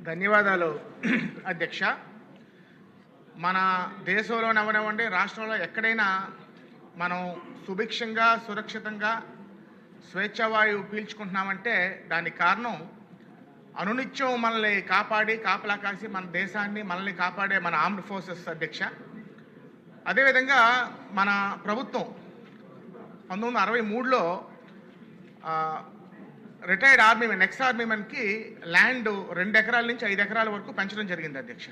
ధన్యవాదాలు అధ్యక్ష. మన దేశంలోనే అవనివ్వండి, రాష్ట్రంలో ఎక్కడైనా మనం సుభిక్షంగా సురక్షితంగా స్వేచ్ఛావాయువు పీల్చుకుంటున్నామంటే దానికి కారణం అనునిత్యం మనల్ని కాపలా కాసి మన దేశాన్ని మనల్ని కాపాడే మన ఆర్మ్డ్ ఫోర్సెస్ అధ్యక్ష. అదేవిధంగా మన ప్రభుత్వం 1963లో రిటైర్డ్ ఆర్మీమెన్ ఎక్స్ ఆర్మీమెన్కి ల్యాండ్ 2 ఎకరాల నుంచి 5 ఎకరాల వరకు పెంచడం జరిగింది అధ్యక్ష.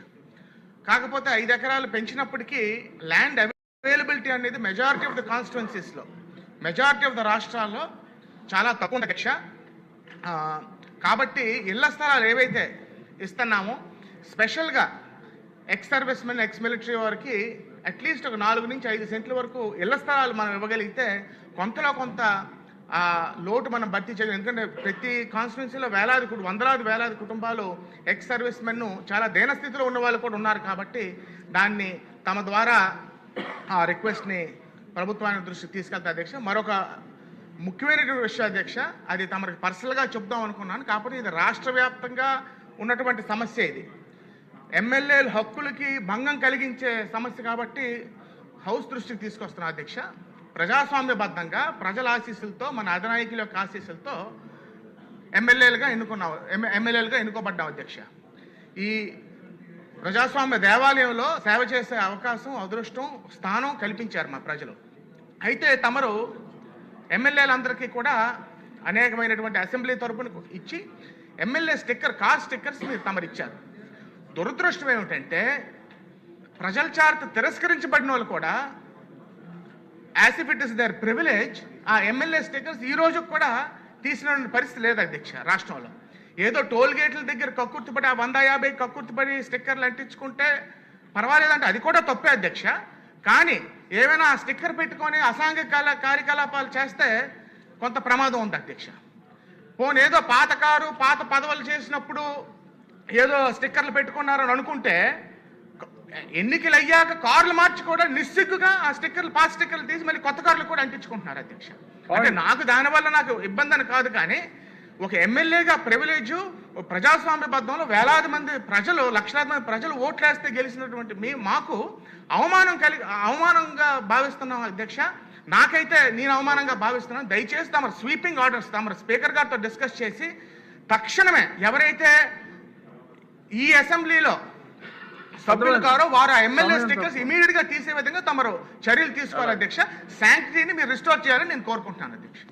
కాకపోతే 5 ఎకరాలు పెంచినప్పటికీ ల్యాండ్ అవైలబిలిటీ అనేది మెజారిటీ ఆఫ్ ద కాన్స్టిట్యున్సీస్లో మెజారిటీ ఆఫ్ ద రాష్ట్రాల్లో చాలా తక్కువ అధ్యక్ష. కాబట్టి ఇళ్ల స్థలాలు ఏవైతే ఇస్తున్నామో స్పెషల్గా ex service men ex military వారికి అట్లీస్ట్ ఒక 4 నుంచి 5 సెంట్ల వరకు ఇళ్ల స్థలాలు మనం ఇవ్వగలిగితే కొంతలో కొంత లోటు మనం భర్తీ చేయగలం. ఎందుకంటే ప్రతి కాన్స్టిట్యున్సీలో వేలాది కుటుంబాలు ఎక్స్ సర్వీస్ మెన్ చాలా దీనస్థితిలో ఉన్న వాళ్ళు కూడా ఉన్నారు. కాబట్టి దాన్ని తమ ద్వారా ఆ రిక్వెస్ట్ని ప్రభుత్వానికి దృష్టికి తీసుకెళ్తా అధ్యక్ష. మరొక ముఖ్యమైనటువంటి విషయం అధ్యక్ష, అది తమకు పర్సనల్గా చెప్దాం అనుకున్నాను. కాకపోతే ఇది రాష్ట్ర వ్యాప్తంగా ఉన్నటువంటి సమస్య. ఇది ఎమ్మెల్యేల హక్కులకి భంగం కలిగించే సమస్య కాబట్టి హౌస్ దృష్టికి తీసుకొస్తున్నా అధ్యక్ష. ప్రజాస్వామ్యబద్ధంగా ప్రజల ఆశీస్సులతో మన అధినాయకుల యొక్క ఆశీస్సులతో ఎమ్మెల్యేలుగా ఎన్నుకోబడ్డాం అధ్యక్ష. ఈ ప్రజాస్వామ్య దేవాలయంలో సేవ చేసే అవకాశం, అదృష్టం, స్థానం కల్పించారు మా ప్రజలు. అయితే తమరు ఎమ్మెల్యేలందరికీ కూడా అనేకమైనటువంటి అసెంబ్లీ తరపున ఇచ్చి ఎమ్మెల్యే కార్ స్టిక్కర్స్ మీరు తమరిచ్చారు. దురదృష్టం ఏమిటంటే ప్రజల చేత తిరస్కరించబడిన వాళ్ళు కూడా as if it is there privilege ఆ ఎమ్మెల్యే స్టిక్కర్స్ ఈ రోజు కూడా తీసిన పరిస్థితి లేదు అధ్యక్ష. రాష్ట్రంలో ఏదో టోల్ గేట్ల దగ్గర కక్కుర్తిపడి ఆ 150 కక్కుర్తిపడి స్టిక్కర్లు అంటించుకుంటే పర్వాలేదంటే అది కూడా తప్పే అధ్యక్ష. కానీ ఏమైనా ఆ స్టిక్కర్ పెట్టుకొని అసాంఘిక కార్యకలాపాలు చేస్తే కొంత ప్రమాదం ఉంది అధ్యక్ష. పోనీ ఏదో పాత పదవులు చేసినప్పుడు ఏదో స్టిక్కర్లు పెట్టుకున్నారని అనుకుంటే ఎన్నికలు అయ్యాక కార్లు మార్చి కూడా నిస్సిగ్గుగా ఆ పాత స్టిక్కర్లు తీసి మళ్ళీ కొత్త కార్లు కూడా అంటించుకుంటున్నారు అధ్యక్ష. అంటే దానివల్ల నాకు ఇబ్బంది అని కాదు, కానీ ఒక ఎమ్మెల్యేగా ప్రివిలేజు ప్రజాస్వామ్యబద్ధంలో లక్షలాది మంది ప్రజలు ఓట్లేస్తే గెలిచినటువంటి మాకు అవమానంగా భావిస్తున్నాం అధ్యక్ష. నాకైతే నేను అవమానంగా భావిస్తున్నాను. దయచేసి తమ స్వీపింగ్ ఆర్డర్స్ తమ స్పీకర్ గారితో డిస్కస్ చేసి తక్షణమే ఎవరైతే ఈ అసెంబ్లీలో సభ్యులు కారో వారు ఆ ఎమ్మెల్యే స్టిక్కర్స్ ఇమీడియట్ గా తీసే విధంగా తమరు చర్యలు తీసుకోవాలి అధ్యక్ష. శాంక్టిటీని మీరు రిస్టోర్ చేయాలని నేను కోరుకుంటున్నాను అధ్యక్ష.